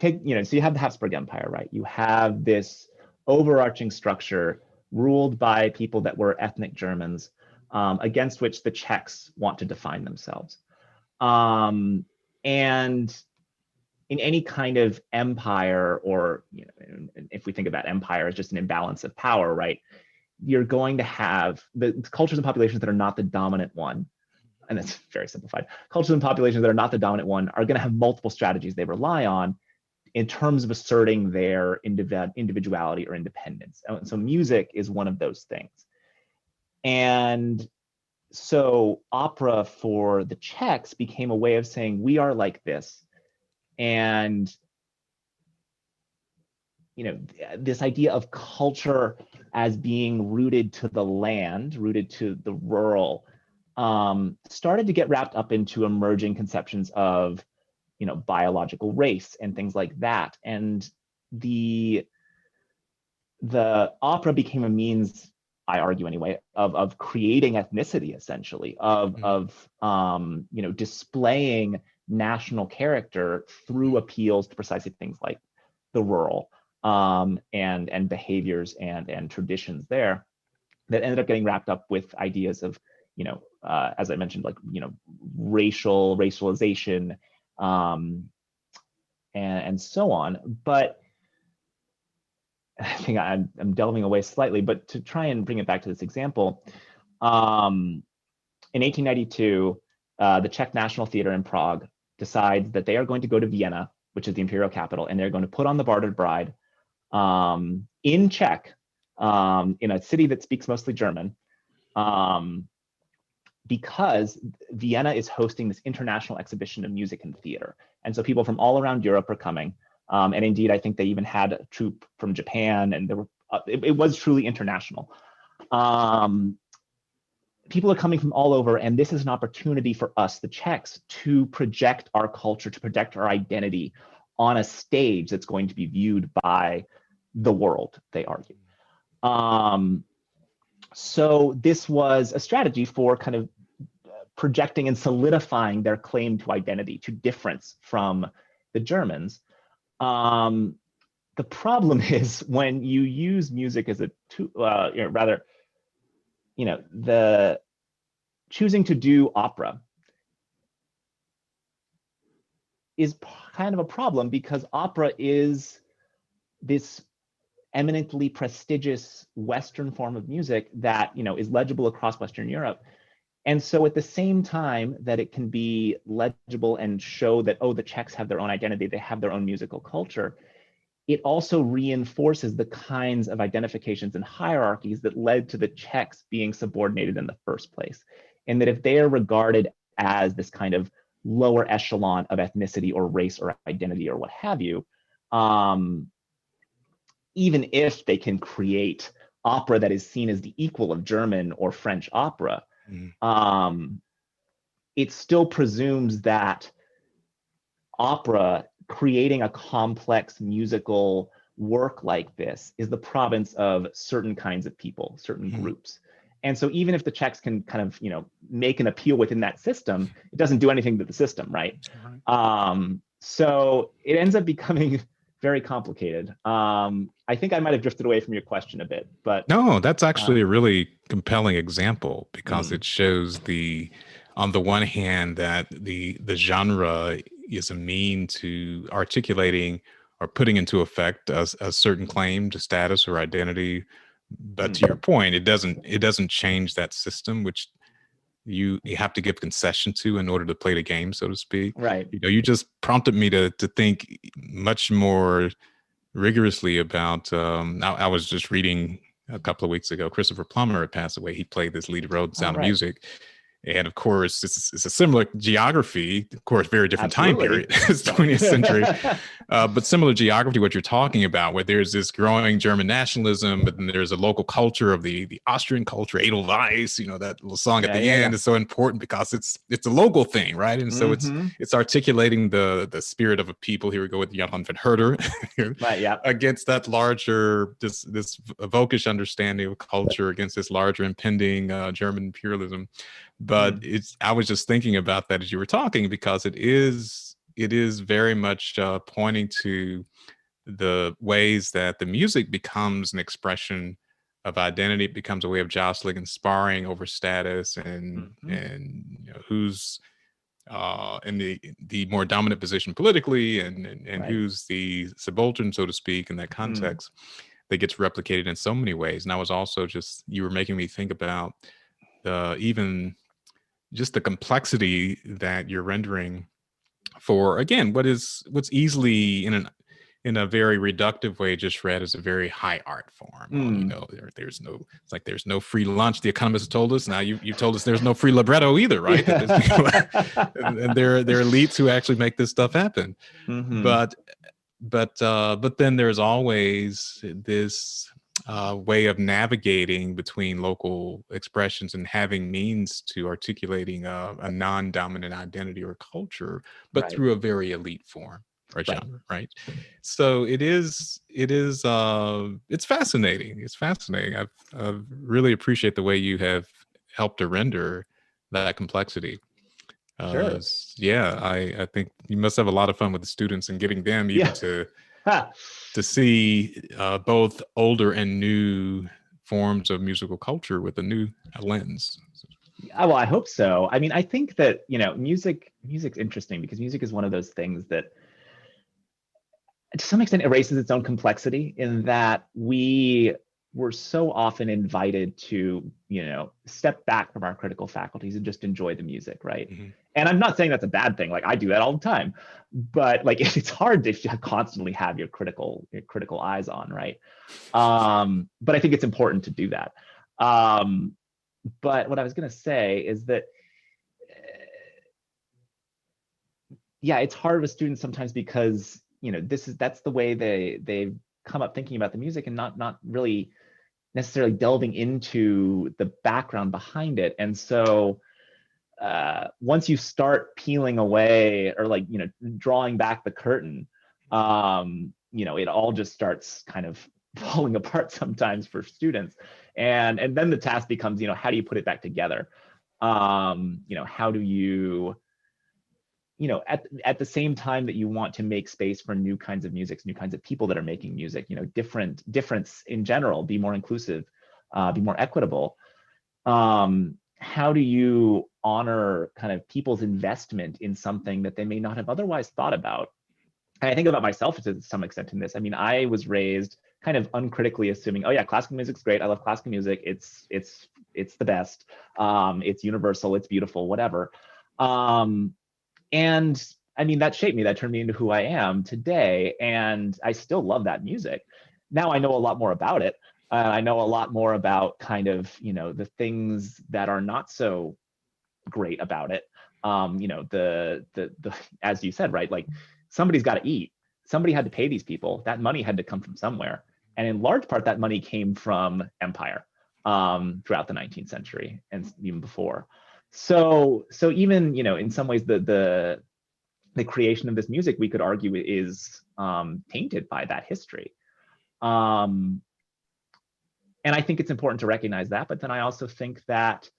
S2: so you have the Habsburg Empire, right? You have this overarching structure ruled by people that were ethnic Germans, against which the Czechs want to define themselves. And in any kind of empire, or if we think about empire as just an imbalance of power, right? You're going to have the cultures and populations that are not the dominant one, and that's very simplified. Cultures and populations that are not the dominant one are going to have multiple strategies they rely on in terms of asserting their individuality or independence. So music is one of those things. And so opera for the Czechs became a way of saying, we are like this. And this idea of culture as being rooted to the land, rooted to the rural, started to get wrapped up into emerging conceptions of biological race and things like that. And the opera became a means, I argue anyway, of creating ethnicity, essentially, of displaying national character through appeals to precisely things like the rural, and behaviors and traditions there, that ended up getting wrapped up with ideas of, as I mentioned, like racialization, and so on. But I think I'm delving away slightly, but to try and bring it back to this example, in 1892, the Czech National Theater in Prague decides that they are going to go to Vienna, which is the imperial capital, and they're going to put on The Bartered Bride in Czech, in a city that speaks mostly German, because Vienna is hosting this international exhibition of music and theater. And so people from all around Europe are coming. And indeed, I think they even had a troupe from Japan, and there were, it was truly international. People are coming from all over, and this is an opportunity for us, the Czechs, to project our culture, to project our identity on a stage that's going to be viewed by the world, they argue. So this was a strategy for kind of projecting and solidifying their claim to identity, to difference from the Germans. The problem is when you use music as a tool, the choosing to do opera is kind of a problem, because opera is this eminently prestigious Western form of music that is legible across Western Europe. And so at the same time that it can be legible and show that, oh, the Czechs have their own identity, they have their own musical culture, it also reinforces the kinds of identifications and hierarchies that led to the Czechs being subordinated in the first place. And that if they are regarded as this kind of lower echelon of ethnicity or race or identity or what have you, even if they can create opera that is seen as the equal of German or French opera, it still presumes that opera, creating a complex musical work like this, is the province of certain kinds of people, certain groups. And so even if the Czechs can kind of, make an appeal within that system, it doesn't do anything to the system, right? So it ends up becoming very complicated. I think I might have drifted away from your question a bit, but
S1: no, that's actually a really compelling example, because it shows on the one hand, that the genre is a mean to articulating or putting into effect a certain claim to status or identity. But to your point, it doesn't change that system, which you have to give concession to in order to play the game, so to speak.
S2: Right.
S1: You just prompted me to think much more rigorously about, I was just reading a couple of weeks ago, Christopher Plummer had passed away. He played this lead role in Sound of Music. And of course, it's a similar geography, of course, very different time period. It's 20th century, but similar geography, what you're talking about, where there's this growing German nationalism, but then there's a local culture of the Austrian culture, Edelweiss, that little song at the end is so important because it's a local thing, right? And so it's articulating the spirit of a people. Here we go with Johann van Herder, against that larger, this Völkisch understanding of culture, against this larger impending German imperialism. But I was just thinking about that as you were talking, because it is it is very much pointing to the ways that the music becomes an expression of identity. It becomes a way of jostling and sparring over status, and who's in the more dominant position politically, and who's the subaltern, so to speak, in that context. That gets replicated in so many ways. And I was also you were making me think about even just the complexity that you're rendering for, again, what's easily in a very reductive way just read as a very high art form. There's no free lunch. The Economist told us. Now you told us there's no free libretto either, right? That there's people, and there are elites who actually make this stuff happen. But then there's always this way of navigating between local expressions and having means to articulating a non-dominant identity or culture, but through a very elite form or genre, right? So it's fascinating. It's fascinating. I really appreciate the way you have helped to render that complexity.
S2: Sure.
S1: Yeah, I think you must have a lot of fun with the students and getting them even to see both older and new forms of musical culture with a new lens.
S2: Well, I hope so. I mean, I think that, music's interesting because music is one of those things that to some extent erases its own complexity, in that we were so often invited to, step back from our critical faculties and just enjoy the music, right? And I'm not saying that's a bad thing. Like, I do that all the time, but like it's hard if you constantly have your critical eyes on, right? But I think it's important to do that. But what I was going to say is that, yeah, it's hard with students sometimes because that's the way they've come up thinking about the music, and not really necessarily delving into the background behind it. And so once you start peeling away or drawing back the curtain, it all just starts kind of falling apart sometimes for students. And then the task becomes, how do you put it back together? How do you, at the same time that you want to make space for new kinds of music, new kinds of people that are making music, difference in general, be more inclusive, be more equitable. How do you honor kind of people's investment in something that they may not have otherwise thought about? And I think about myself to some extent in this. I mean, I was raised kind of uncritically assuming, oh yeah, classical music's great. I love classical music. It's the best. It's universal. It's beautiful. Whatever. And I mean, that shaped me. That turned me into who I am today. And I still love that music. Now I know a lot more about it. I know a lot more about kind of, the things that are not so great about it. The as you said, right? Like, somebody's got to eat. Somebody had to pay these people. That money had to come from somewhere. And in large part, that money came from empire throughout the 19th century and even before. So even, in some ways, the creation of this music, we could argue, is tainted by that history. And I think it's important to recognize that. But then I also think that,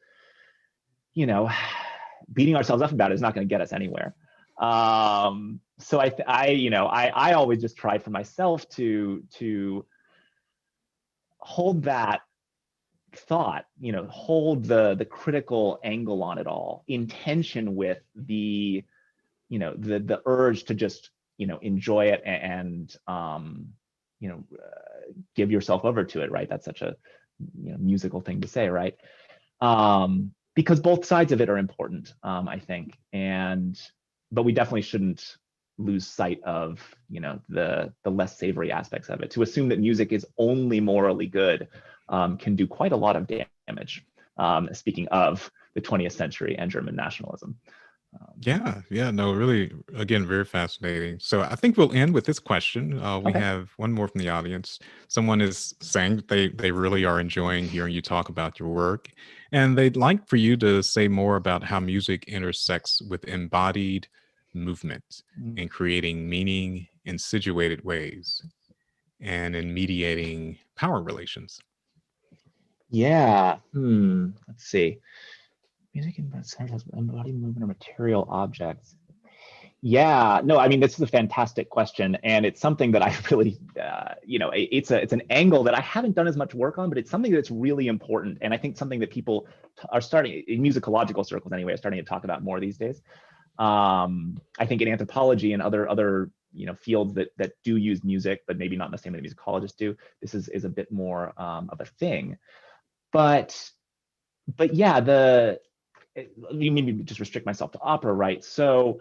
S2: beating ourselves up about it is not going to get us anywhere. So I always just try for myself to hold that thought, hold the critical angle on it all, in tension with the urge to just, enjoy it and give yourself over to it, right? That's such a musical thing to say, right? Because both sides of it are important, I think, but we definitely shouldn't lose sight of the less savory aspects of it. To assume that music is only morally good can do quite a lot of damage. Speaking of the 20th century and German nationalism.
S1: No, really, again, very fascinating. So I think we'll end with this question. We have one more from the audience. Someone is saying that they really are enjoying hearing you talk about your work, and they'd like for you to say more about how music intersects with embodied movement in creating meaning in situated ways and in mediating power relations.
S2: Yeah. Let's see. Music embodied movement or material objects. Yeah, no, I mean, this is a fantastic question, and it's something that I really, it's an angle that I haven't done as much work on, but it's something that's really important, and I think something that people are starting in musicological circles anyway, are starting to talk about more these days. I think in anthropology and other fields that do use music, but maybe not in the same way that musicologists do, this is a bit more of a thing. But yeah, let me maybe just restrict myself to opera, right? So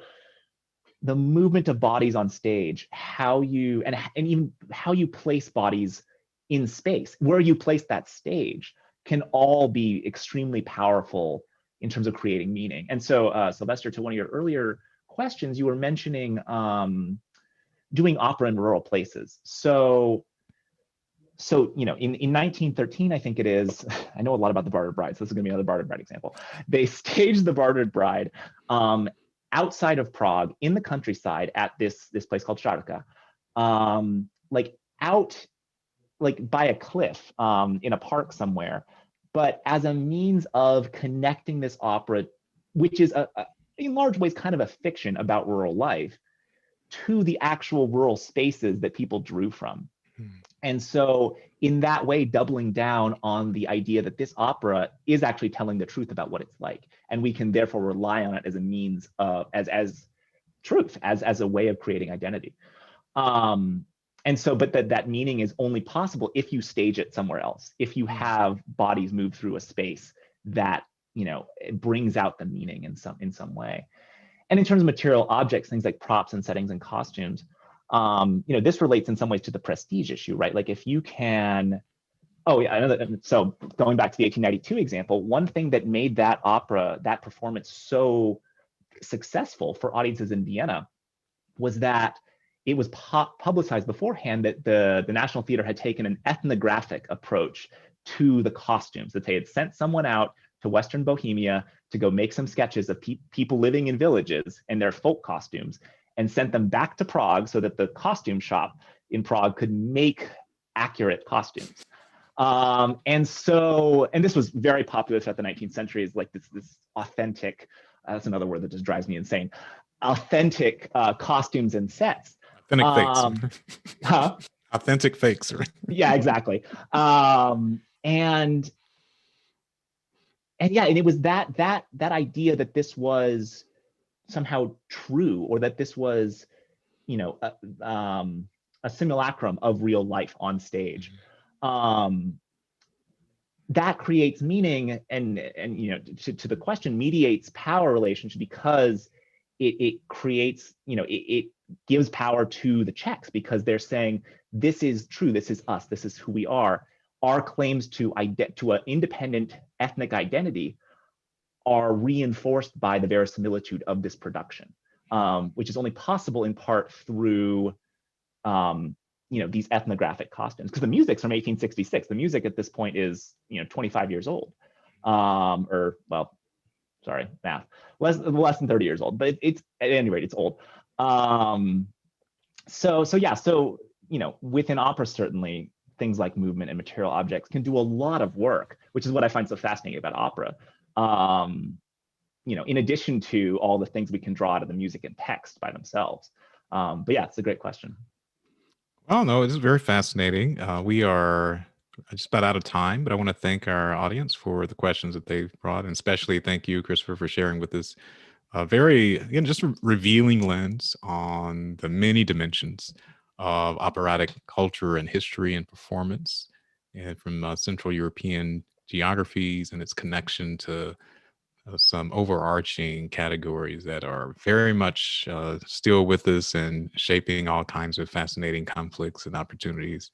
S2: the movement of bodies on stage, how you and even how you place bodies in space, where you place that stage, can all be extremely powerful in terms of creating meaning. And so, Sylvester, to one of your earlier questions, you were mentioning doing opera in rural places. So in 1913, I think it is, I know a lot about the Bartered Bride, so this is gonna be another Bartered Bride example. They staged the Bartered Bride outside of Prague in the countryside at this place called Sharka, like out like by a cliff in a park somewhere, but as a means of connecting this opera, which is in large ways kind of a fiction about rural life, to the actual rural spaces that people drew from. And so in that way, doubling down on the idea that this opera is actually telling the truth about what it's like. And we can therefore rely on it as a means of, as truth, as a way of creating identity. And so, but that meaning is only possible if you stage it somewhere else, if you have bodies move through a space that, it brings out the meaning in some way. And in terms of material objects, things like props and settings and costumes, this relates in some ways to the prestige issue, right? Like if you can, oh yeah, I know that. So going back to the 1892 example, one thing that made that opera, that performance so successful for audiences in Vienna was that it was publicized beforehand that the National Theater had taken an ethnographic approach to the costumes, that they had sent someone out to Western Bohemia to go make some sketches of people living in villages and their folk costumes, and sent them back to Prague so that the costume shop in Prague could make accurate costumes. And this was very popular throughout the 19th century, is like this authentic, that's another word that just drives me insane, authentic costumes and sets.
S1: Authentic fakes.
S2: Huh?
S1: Authentic fakes.
S2: Yeah, exactly. And yeah, and it was that idea that this was somehow true, or that this was, a simulacrum of real life on stage. That creates meaning, and to the question, mediates power relationship, because it creates, it gives power to the Czechs, because they're saying, this is true, this is us, this is who we are. Our claims to an independent ethnic identity are reinforced by the verisimilitude of this production, which is only possible in part through these ethnographic costumes, because the music's from 1866. The music at this point is 25 years old, or well, sorry, math, less than 30 years old, but it's at any rate, it's old. So yeah, so within opera, certainly things like movement and material objects can do a lot of work, which is what I find so fascinating about opera. In addition to all the things we can draw out of the music and text by themselves. But yeah, it's a great question.
S1: Well, no, it is very fascinating. We are just about out of time, but I want to thank our audience for the questions that they've brought, and especially thank you, Christopher, for sharing with us a very, again, just a revealing lens on the many dimensions of operatic culture and history and performance, and from Central European geographies and its connection to some overarching categories that are very much still with us and shaping all kinds of fascinating conflicts and opportunities.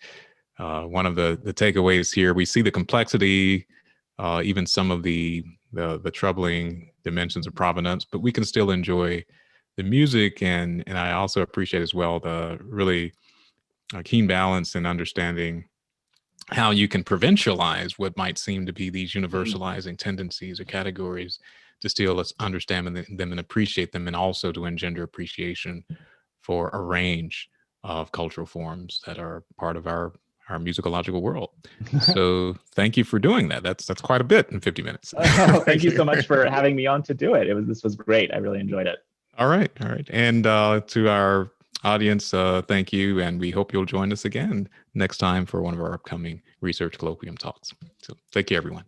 S1: One of the takeaways here, we see the complexity, even some of the troubling dimensions of provenance, but we can still enjoy the music, and I also appreciate as well the really keen balance and understanding how you can provincialize what might seem to be these universalizing tendencies or categories to still understand them and appreciate them, and also to engender appreciation for a range of cultural forms that are part of our musicological world. So thank you for doing that. That's quite a bit in 50 minutes.
S2: Oh, thank you so much for having me on to do it. This was great. I really enjoyed it.
S1: All right. All right. And to our audience, thank you. And we hope you'll join us again next time for one of our upcoming research colloquium talks. So thank you, everyone.